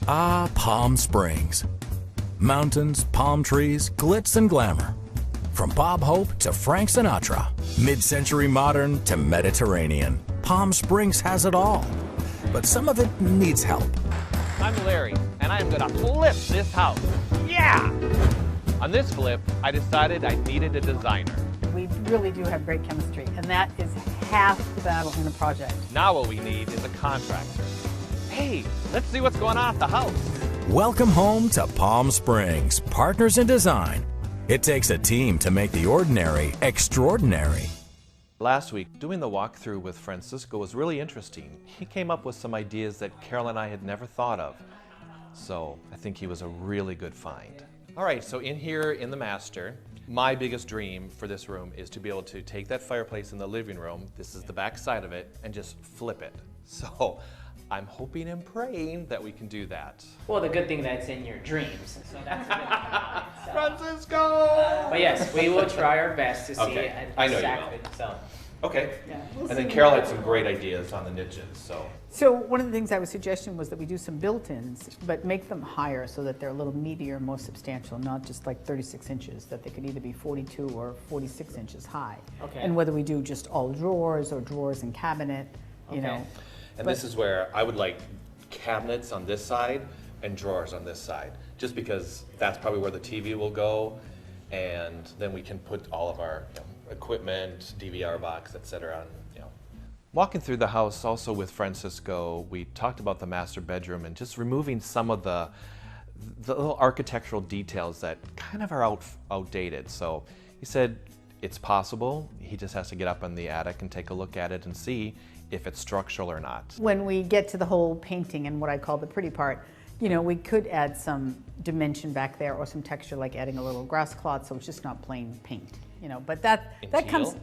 Ah, Palm Springs. Mountains, palm trees, glitz and glamour. From Bob Hope to Frank Sinatra, mid-century modern to Mediterranean, Palm Springs has it all. But some of it needs help. I'm Larry, and I am gonna flip this house. Yeah! On this flip, I decided I needed a designer. We really do have great chemistry, and that is half the battle in a project. Now what we need is a contractor. Hey, let's see what's going on at the house. Welcome home to Palm Springs, Partners in Design. It takes a team to make the ordinary extraordinary. Last week, doing the walkthrough with Francisco was really interesting. He came up with some ideas that Carol and I had never thought of. So I think he was a really good find. All right, so in here in the master, my biggest dream for this room is to be able to take that fireplace in the living room, this is the back side of it, and just flip it. So I'm hoping and praying that we can do that. Well, the good thing that it's in your dreams, so that's a good thing. Francisco! But yes, we will try our best to see Okay. it I know you exactly. So. Okay. Yeah, And then Carol had some great ideas on the niches, so. So one of the things I was suggesting was that we do some built-ins, but make them higher so that they're a little meatier, more substantial, not just like 36 inches, that they could either be 42 or 46 inches high. Okay. And whether we do just all drawers or drawers and cabinet, you Okay. know. And this is where I would like cabinets on this side and drawers on this side, just because that's probably where the TV will go, and then we can put all of our equipment, DVR box, etc. Walking through the house also with Francisco, we talked about the master bedroom and just removing some of the little architectural details that kind of are outdated. So he said it's possible. He just has to get up in the attic and take a look at it and see if it's structural or not. When we get to the whole painting and what I call the pretty part, you know, we could add some dimension back there or some texture, like adding a little grass cloth, so it's just not plain paint, you know. But that comes.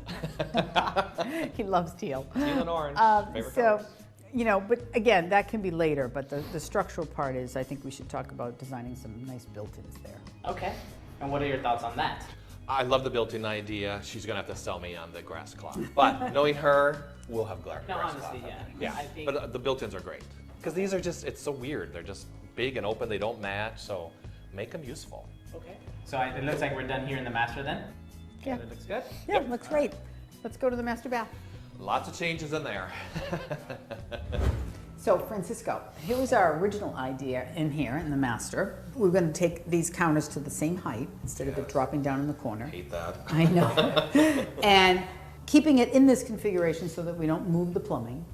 He loves teal. Teal and orange, favorite so, colors. you know, but again, that can be later. But the structural part is, I think we should talk about designing some nice built-ins there. Okay. And what are your thoughts on that? I love the built-in idea. She's gonna have to sell me on the grass cloth. But knowing her, we'll have grass No, cloth. honestly, yeah. Yeah, I think- but the built-ins are great. Because these are just, it's so weird. They're just big and open, they don't match, so make them useful. Okay. So it looks like we're done here in the master then? Yeah. That looks good? Yeah, looks great. Let's go to the master bath. Lots of changes in there. So Francisco, here was our original idea in here in the master. We're going to take these counters to the same height instead of it dropping down in the corner. Hate that. I know. And keeping it in this configuration so that we don't move the plumbing.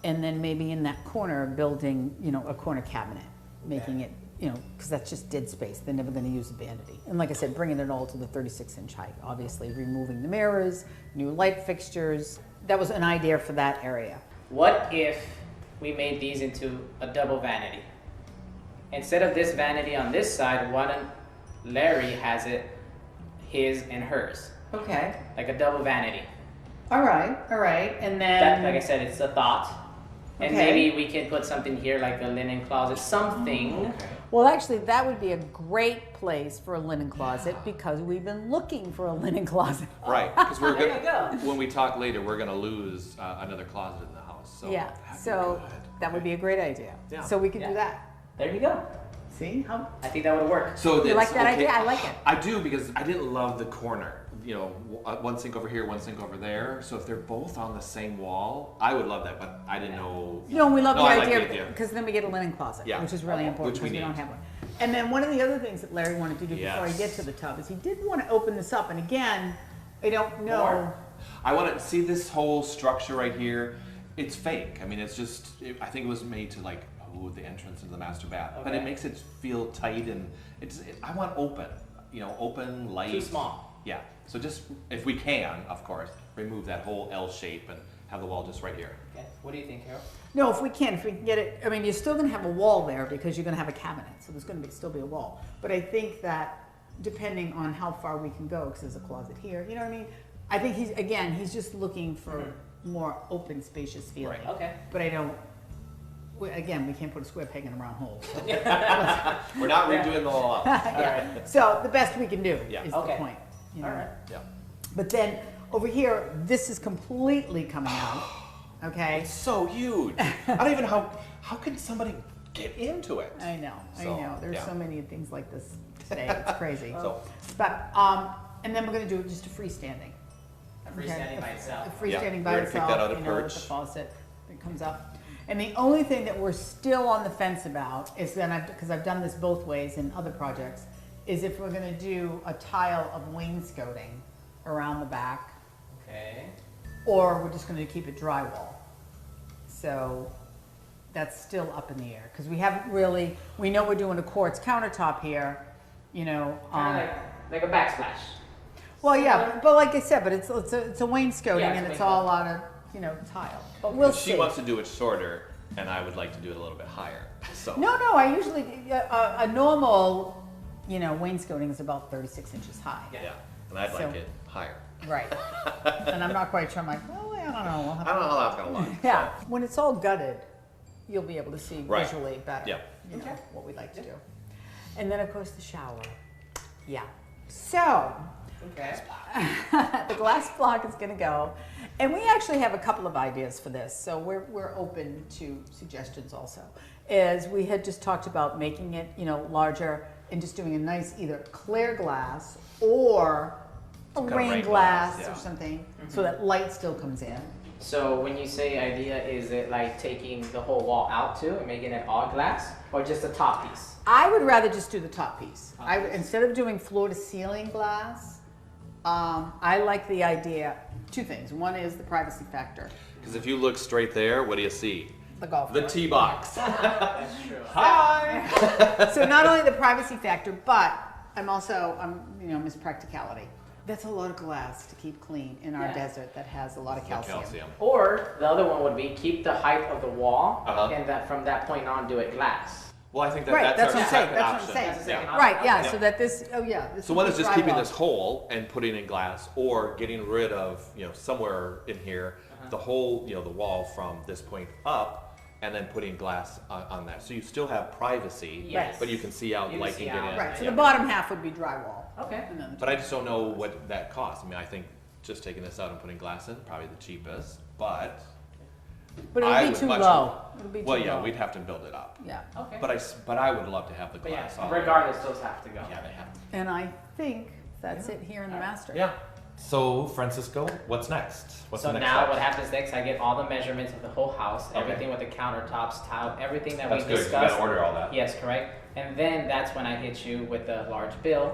And then maybe in that corner building, you know, a corner cabinet, making it, you know, because that's just dead space. They're never going to use the vanity. And like I said, bringing it all to the 36-inch height. Obviously removing the mirrors, new light fixtures. That was an idea for that area. What if we made these into a double vanity? Instead of this vanity on this side, why don't Larry has it his and hers? Okay. Like a double vanity. All right. And then... That, like I said, it's a thought. And Okay. maybe we can put something here like a linen closet, something. Well, actually, that would be a great place for a linen closet because we've been looking for a linen closet. Right, because we're There you go. when we talk later, we're gonna lose another closet in the house. So Yeah, that'd be so good. that would be a great idea. Yeah. So we could Yeah. do that. There you go. See how? I think that would work. So You it's like that okay. idea? I like it. I do, because I didn't love the corner. You know, one sink over here, one sink over there. So if they're both on the same wall, I would love that, but I didn't know. No, we love No, the I like idea because then we get a linen closet, Yeah. which is really Okay. important Which we because we don't need. have one. And then one of the other things that Larry wanted to do before I Yes. get to the tub is he did want to open this up. And again, I don't know. More. I want to see this whole structure right here. It's fake. I mean, it's just. I think it was made to like the entrance into the master bath, but it Okay. makes it feel tight and I want open. You know, open light. Too small. Yeah. So just if we can, of course, remove that whole L shape and have the wall just right here. Okay. What do you think, Carol? No, if we can get it, I mean, you're still going to have a wall there because you're going to have a cabinet, so there's going to still be a wall. But I think that depending on how far we can go, because there's a closet here, you know what I mean? I think he's just looking for more open, spacious feeling. Right. Okay. But I don't, we can't put a square peg in a round hole. So, We're not redoing the whole house. yeah. So the best we can do Yeah. is Okay. the point. You know? All right. Yeah. But then over here, this is completely coming out. Okay. It's so huge. I don't even how can somebody get into it. I know. So, There's yeah. so many things like this today. It's crazy. So- But and then we're going to do just a freestanding. Freestanding by itself. A freestanding Yeah, by we're gonna pick itself. that out of With the perch. faucet that comes up. And the only thing that we're still on the fence about is then because I've done this both ways in other projects, is if we're going to do a tile of wainscoting around the back, Okay. or we're just going to keep it drywall. So that's still up in the air because we haven't really. We know we're doing a quartz countertop here, you know. Kind of like a backsplash. Well, yeah, but like I said, but it's a wainscoting Yeah, it's and it's wainscoting. all out of tile. But we'll She see. wants to do it shorter, and I would like to do it a little bit higher. So No, I usually a normal, wainscoting is about 36 inches high. yeah, and I'd So- like it higher. Right. And I'm not quite sure. I'm like, well, I don't know. We'll have I don't know how that's gonna look. Yeah, when it's all gutted, you'll be able to see Right. visually better. Yeah. What we like to do. And then of course the shower. Yeah. So Okay. the glass block is going to go, and we actually have a couple of ideas for this. So we're open to suggestions also. Is we had just talked about making it larger and just doing a nice either clear glass or a Kind of rain rain glass glass, or yeah. something, so that light still comes in. So when you say idea, is it like taking the whole wall out too and making it all glass, or just the top piece? I would rather just do the top piece. Top piece. Instead of doing floor to ceiling glass, I like the idea. Two things. One is the privacy factor. Because if you look straight there, what do you see? The golf The course. tee box. That's true. Hi. So not only the privacy factor, but I'm Miss Practicality. That's a lot of glass to keep clean in our Yeah. desert that has a lot of calcium. Or the other one would be keep the height of the wall, Uh-huh. and that from that point on do it glass. Well, I think Right, that's our what I'm saying. second That's option. what I'm saying. That's the second Yeah. option. Right, yeah, Yeah. so that this, this So one is just keeping drywall. this hole and putting in glass, or getting rid of, somewhere in here, the whole, the wall from this point up, and then putting glass on that. So you still have privacy, Yes. but you can see out, You can light see can get out. in. Right, so Yeah. the bottom half would be drywall. Okay. And then the But I just don't know what that costs. I mean, I think just taking this out and putting glass in, probably the cheapest, but But it I would would be too much- low. It would be too well, yeah, low. we'd have to build it up. Yeah. Okay. But I would love to have the But yeah, glass on. regardless, those have to go. Yeah, they have to. And I think that's it here in the master. Yeah. So, Francisco, what's next? What's So the next now step? what happens next, I get all the measurements of the whole house, Okay. everything with the countertops, tile, everything that That's we good. You discussed. gotta order all that. Yes, correct. And then that's when I hit you with the large bill,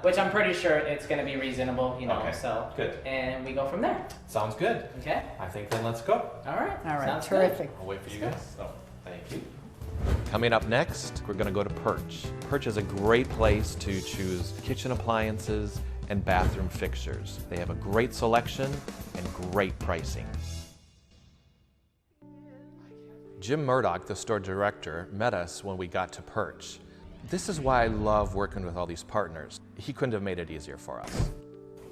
which I'm pretty sure it's going to be reasonable, Okay, so. good. And we go from there. Sounds good. Okay? I think then let's go. All right. All right, Sounds terrific. I'll wait for you guys. Oh, thank you. Coming up next, we're going to go to Perch. Perch is a great place to choose kitchen appliances and bathroom fixtures. They have a great selection and great pricing. Jim Murdoch, the store director, met us when we got to Perch. This is why I love working with all these partners. He couldn't have made it easier for us.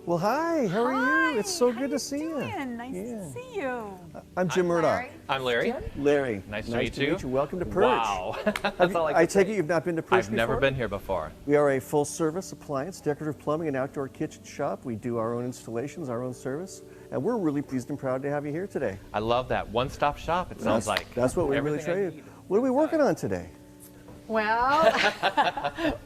Well, hi, how are Hi, you? It's so how good you to see you. doing? Nice to see you. I'm Jim Murdoch. I'm Larry. Larry. Nice to meet you. Welcome to Perch. Wow. That's all I take it you've not been to Perch I've never before? been here before. We are a full-service appliance, decorative plumbing, and outdoor kitchen shop. We do our own installations, our own service, and we're really pleased and proud to have you here today. I love that one-stop shop, it sounds like. That's what we really Everything try I to. need. What are we working on today? Well,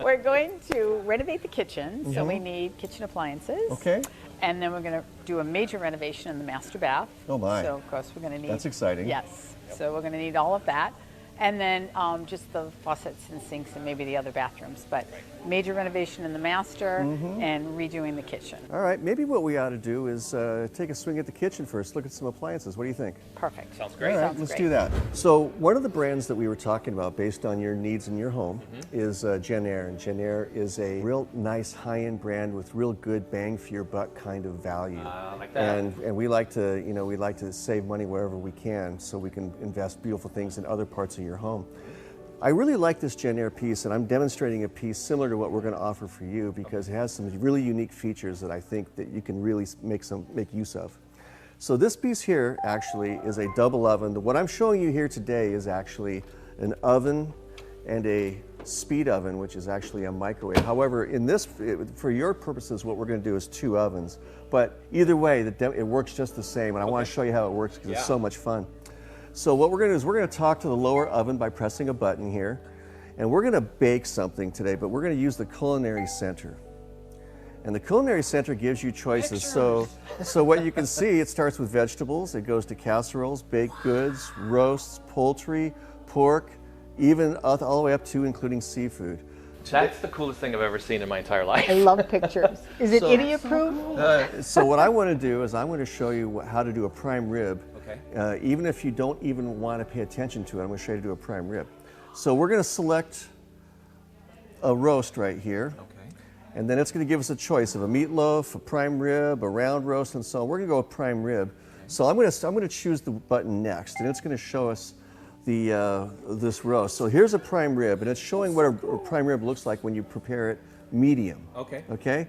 we're going to renovate the kitchen, so we need kitchen appliances. Okay. And then we're going to do a major renovation in the master bath. Oh, my. So of course we're going to need. That's exciting. Yes. So we're going to need all of that, and then just the faucets and sinks and maybe the other bathrooms. But major renovation in the master and redoing the kitchen. All right, maybe what we ought to do is take a swing at the kitchen first, look at some appliances. What do you think? Perfect. Sounds All great. right, Sounds let's great. do that. So one of the brands that we were talking about based on your needs in your home is Jenn-Air. And Jenn-Air is a real nice high-end brand with real good bang for your buck kind of value. I like that. And we like to, we like to save money wherever we can so we can invest beautiful things in other parts of your home. I really like this Jenn-Air piece, and I'm demonstrating a piece similar to what we're going to offer for you because it has some really unique features that I think that you can really make use of. So this piece here actually is a double oven. What I'm showing you here today is actually an oven and a speed oven, which is actually a microwave. However, in this, for your purposes, what we're going to do is two ovens. But either way, it works just the same, and I want to show you how it works because it's so much fun. So what we're going to do is we're going to talk to the lower oven by pressing a button here. And we're going to bake something today, but we're going to use the culinary center. And the culinary center gives you choices. So what you can see, it starts with vegetables. It goes to casseroles, baked goods, roasts, poultry, pork, even all the way up to including seafood. That's the coolest thing I've ever seen in my entire life. I love pictures. Is it idiot proof? So what I want to do is I want to show you how to do a prime rib. Okay. Even if you don't even want to pay attention to it, I'm going to show you how to do a prime rib. So we're going to select a roast right here. Okay. And then it's going to give us a choice of a meatloaf, a prime rib, a round roast, and so on. We're going to go with prime rib. Okay. So I'm going to choose the button next, and it's going to show us this roast. So here's a prime rib, and it's showing what a prime rib looks like when you prepare it medium. Okay. Okay.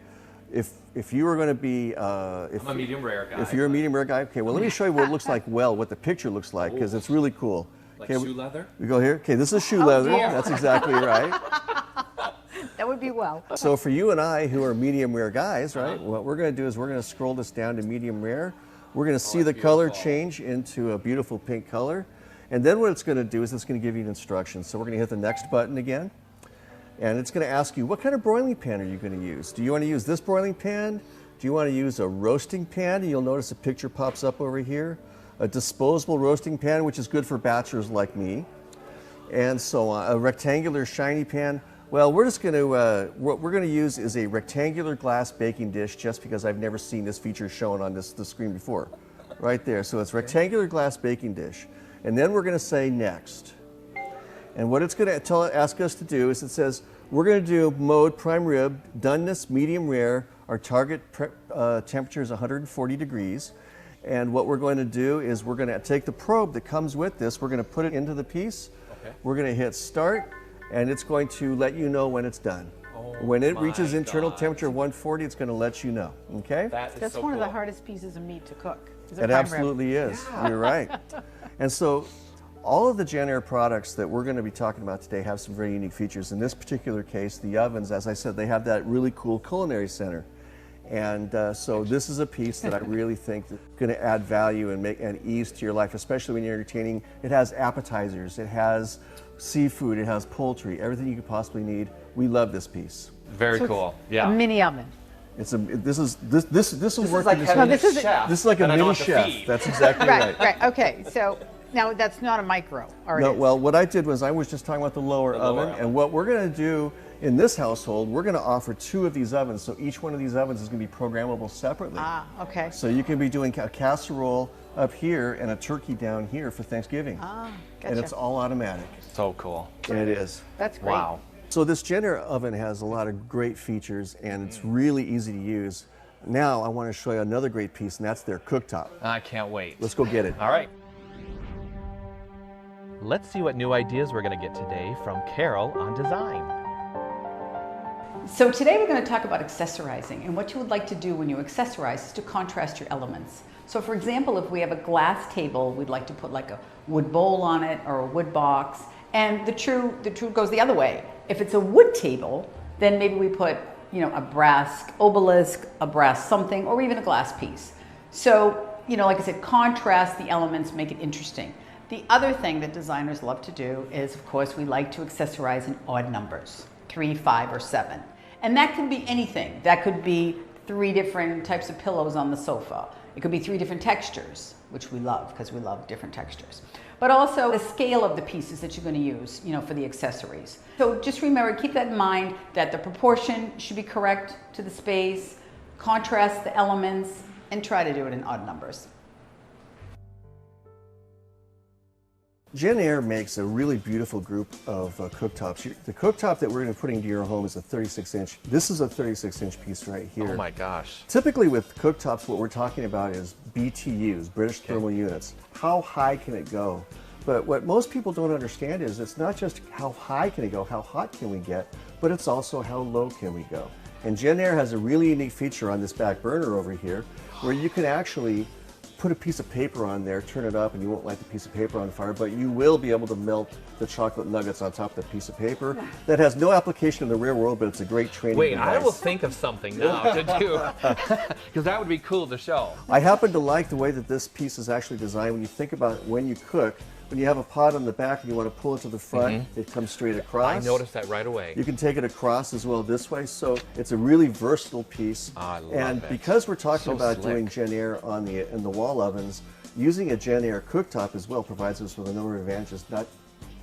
If you were going to be, I'm a medium rare guy. If you're a medium rare guy, okay. Well, let me show you what it looks like. Well, what the picture looks like, because it's really cool. Like okay, shoe leather? We go here. Okay, this is shoe leather. Dear. That's exactly right. That would be well. So for you and I, who are medium rare guys, right? What we're going to do is we're going to scroll this down to medium rare. We're going to see the color change into a beautiful pink color. And then what it's going to do is it's going to give you an instruction. So we're going to hit the next button again. And it's going to ask you, what kind of broiling pan are you going to use? Do you want to use this broiling pan? Do you want to use a roasting pan? And you'll notice a picture pops up over here. A disposable roasting pan, which is good for bachelors like me. And so on. A rectangular shiny pan. Well, we're just going to, what we're going to use is a rectangular glass baking dish, just because I've never seen this feature shown on the screen before. Right there. So it's rectangular glass baking dish. And then we're going to say next. And what it's going to ask us to do is it says, we're going to do mode prime rib, doneness medium rare. Our target temperature is 140 degrees. And what we're going to do is we're going to take the probe that comes with this, we're going to put it into the piece. Okay. We're going to hit start, and it's going to let you know when it's done. When it reaches internal temperature of 140, it's going to let you know. Okay? That's one of the hardest pieces of meat to cook. It absolutely is. Yeah. You're right. And so all of the JennAir products that we're going to be talking about today have some very unique features. In this particular case, the ovens, as I said, they have that really cool culinary center. And so this is a piece that I really think is going to add value and ease to your life, especially when you're entertaining. It has appetizers, it has seafood, it has poultry, everything you could possibly need. We love this piece. Very cool. Yeah. A mini oven. This will work. Like this is like a mini chef. That's exactly right. Right. Okay. So now that's not a micro. Or no. Well, what I did was I was just talking about the lower oven, and what we're going to do in this household, we're going to offer 2 of these ovens. So each one of these ovens is going to be programmable separately. Ah, okay. So you can be doing a casserole up here and a turkey down here for Thanksgiving. Ah, gotcha. And it's all automatic. So cool. It is. That's great. Wow. So this JennAir oven has a lot of great features, and it's really easy to use. Now I want to show you another great piece, and that's their cooktop. I can't wait. Let's go get it. All right. Let's see what new ideas we're going to get today from Carol on design. So today we're going to talk about accessorizing, and what you would like to do when you accessorize is to contrast your elements. So for example, if we have a glass table, we'd like to put like a wood bowl on it or a wood box, and the true goes the other way. If it's a wood table, then maybe we put, you know, a brass obelisk, a brass something, or even a glass piece. So, you know, like I said, contrast the elements, make it interesting. The other thing that designers love to do is, of course, we like to accessorize in odd numbers, 3, 5, or 7. And that can be anything. That could be 3 different types of pillows on the sofa. It could be 3 different textures, which we love because we love different textures. But also the scale of the pieces that you're going to use, you know, for the accessories. So just remember, keep that in mind, that the proportion should be correct to the space, contrast the elements, and try to do it in odd numbers. JennAir makes a really beautiful group of cooktops. The cooktop that we're going to be putting into your home is a 36-inch. This is a 36-inch piece right here. Oh my gosh. Typically with cooktops, what we're talking about is BTUs, British Thermal Units. How high can it go? But what most people don't understand is it's not just how high can it go, how hot can we get, but it's also how low can we go. And JennAir has a really unique feature on this back burner over here where you can actually put a piece of paper on there, turn it up, and you won't light the piece of paper on fire, but you will be able to melt the chocolate nuggets on top of the piece of paper. That has no application in the real world, but it's a great training device. I will think of something now to do, because that would be cool to show. I happen to like the way that this piece is actually designed. When you think about when you cook, when you have a pot on the back and you want to pull it to the front, it comes straight across. I noticed that right away. You can take it across as well this way, so it's a really versatile piece. I love and it. because we're talking So about slick. doing Gen Air in the wall ovens, using a Gen Air cooktop as well provides us with a number of advantages,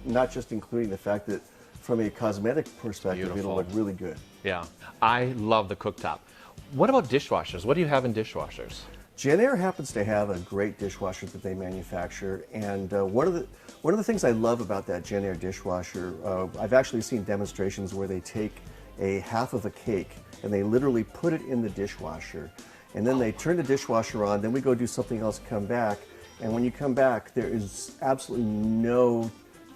not just including the fact that from a cosmetic perspective, Beautiful. it'll look really good. Yeah, I love the cooktop. What about dishwashers? What do you have in dishwashers? Gen Air happens to have a great dishwasher that they manufacture, and one of the things I love about that Gen Air dishwasher, I've actually seen demonstrations where they take a half of a cake and they literally put it in the dishwasher, and then they turn the dishwasher on, then we go do something else, come back, and when you come back, there is absolutely no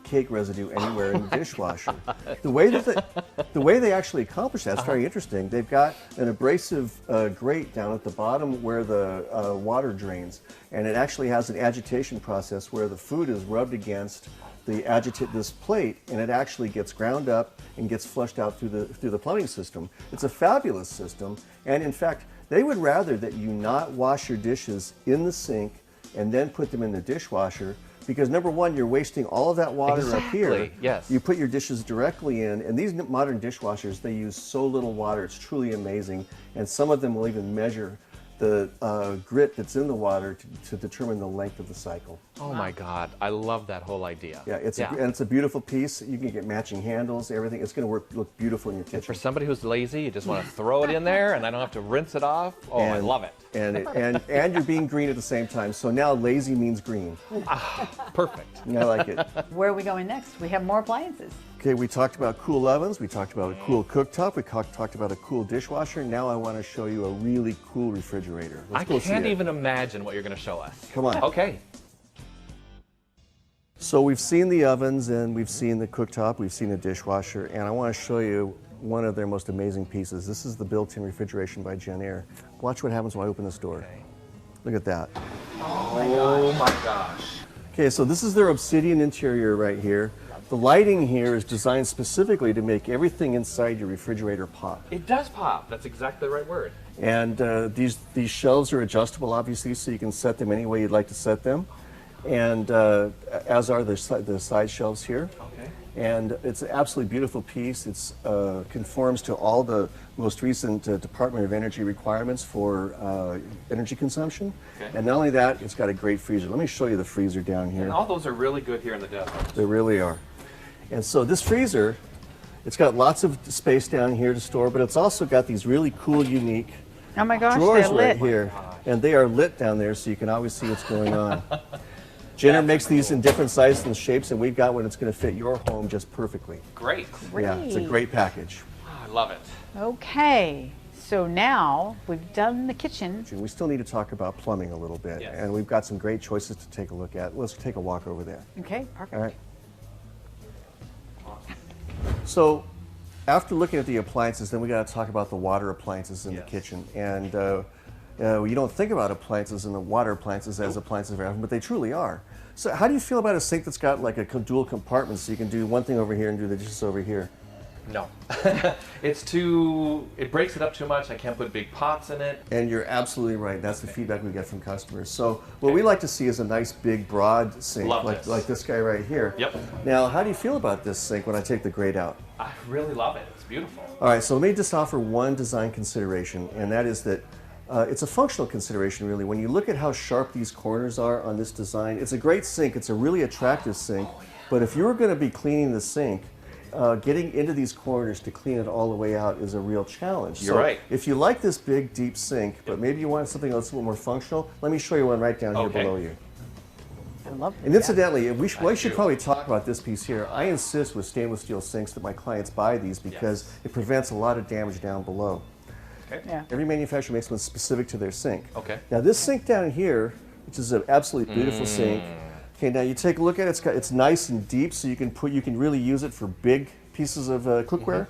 cake residue anywhere in the dishwasher. The way they actually accomplish that's very interesting. They've got an abrasive grate down at the bottom where the water drains, and it actually has an agitation process where the food is rubbed against this plate, and it actually gets ground up and gets flushed out through the plumbing system. It's a fabulous system, and in fact, they would rather that you not wash your dishes in the sink and then put them in the dishwasher, because number one, you're wasting all of that water up here. Exactly, yes. You put your dishes directly in, and these modern dishwashers, they use so little water, it's truly amazing. And some of them will even measure the grit that's in the water to determine the length of the cycle. Oh my God, I love that whole idea. Yeah, and it's a beautiful piece. You can get matching handles, everything. It's going to look beautiful in your kitchen. For somebody who's lazy, you just want to throw it in there and I don't have to rinse it off. Oh, I love it. And you're being green at the same time. So now lazy means green. Perfect. I like it. Where are we going next? We have more appliances. Okay, we talked about cool ovens, we talked about a cool cooktop, we talked about a cool dishwasher. Now I want to show you a really cool refrigerator. Let's go see can't it. even imagine what you're going to show us. Come on. Okay. So we've seen the ovens and we've seen the cooktop, we've seen the dishwasher, and I want to show you one of their most amazing pieces. This is the built-in refrigeration by Gen Air. Watch what happens when I open this door. Okay. Look at that. Oh my gosh. Okay, so this is their obsidian interior right here. The lighting here is designed specifically to make everything inside your refrigerator pop. It does pop. That's exactly the right word. And these shelves are adjustable, obviously, so you can set them any way you'd like to set them. And as are the side shelves here. Okay. And it's an absolutely beautiful piece. It conforms to all the most recent Department of Energy requirements for energy consumption. Okay. And not only that, it's got a great freezer. Let me show you the freezer down here. And all those are really good here in the desert. They really are. And so this freezer, it's got lots of space down here to store, but it's also got these really cool, unique Oh my gosh, drawers they're lit. right here. And they are lit down there, so you can always see what's going on. Jenner makes these in different sizes and shapes, and we've got one that's going to fit your home just perfectly. Great. Yeah, it's a great package. Oh, I love it. Okay, so now we've done the kitchen. We still need to talk about plumbing a little bit, Yes. and we've got some great choices to take a look at. Let's take a walk over there. Okay, perfect. All right. So, after looking at the appliances, then we got to talk about the water appliances in the kitchen. And you don't think about appliances and the water appliances as appliances very often, but they truly are. So, how do you feel about a sink that's got like a dual compartment, so you can do one thing over here and do the dishes over here? No. It breaks it up too much. I can't put big pots in it. And you're absolutely right. That's the feedback we get from customers. So what we like to see is a nice, big, broad sink, like this guy right here. Yep. Now, how do you feel about this sink when I take the grate out? I really love it. It's beautiful. All right, so let me just offer one design consideration, and that is that it's a functional consideration, really. When you look at how sharp these corners are on this design, it's a great sink. It's a really attractive sink. But if you were going to be cleaning the sink, getting into these corners to clean it all the way out is a real challenge. You're right. If you like this big, deep sink, but maybe you want something that's a little more functional, let me show you one right down here below you. I love it. And incidentally, we should probably talk about this piece here. I insist with stainless steel sinks that my clients buy these because it prevents a lot of damage down below. Okay. Yeah. Every manufacturer makes one specific to their sink. Okay. Now this sink down here, which is an absolutely beautiful sink. Okay, now you take a look at it. It's nice and deep, so you can really use it for big pieces of cookware.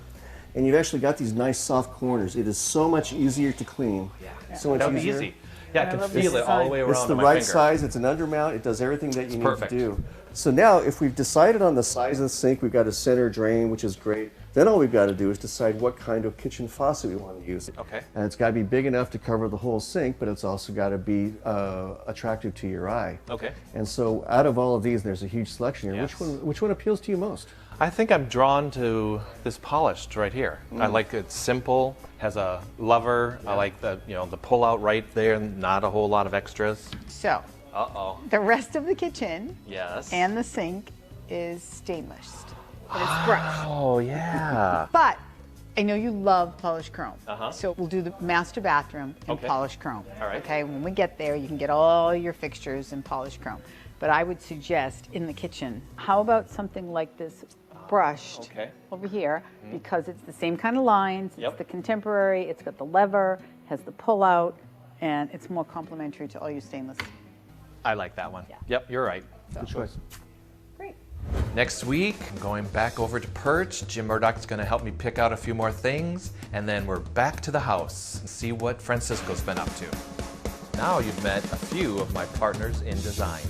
And you've actually got these nice soft corners. It is so much easier to clean. Yeah. So much That would be easier. easy. Yeah, I can love feel this it all the way around It's the on my right finger. size. It's an undermount. It does everything that you need perfect. to do. So now, if we've decided on the size of the sink, we've got a center drain, which is great. Then all we've got to do is decide what kind of kitchen faucet we want to use. Okay. And it's got to be big enough to cover the whole sink, but it's also got to be attractive to your eye. Okay. And so out of all of these, there's a huge selection here. Yes. Which one appeals to you most? I think I'm drawn to this polished right here. I like it's simple, has a lever. I like the the pull out right there, not a whole lot of extras. So, Uh-oh. the rest of the kitchen Yes. and the sink is stainless. But it's brushed. Oh yeah. But I know you love polished chrome. Uh-huh. So we'll do the master bathroom in Okay. polished chrome. All right. Okay, when we get there, you can get all your fixtures in polished chrome. But I would suggest in the kitchen, how about something like this brushed Okay. over here, because it's the same kind of lines, Yep. it's the contemporary, it's got the lever, has the pull out, and it's more complementary to all your stainless. I like that one. Yeah. Yep, you're right. Good choice. Great. Next week, I'm going back over to Perch. Jim Murdoch's going to help me pick out a few more things, and then we're back to the house and see what Francisco's been up to. Now you've met a few of my partners in design.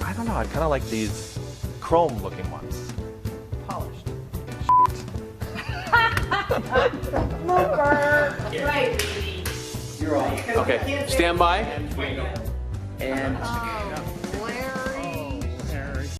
I don't know, I kind of like these chrome-looking ones. Polished. Okay, stand by. And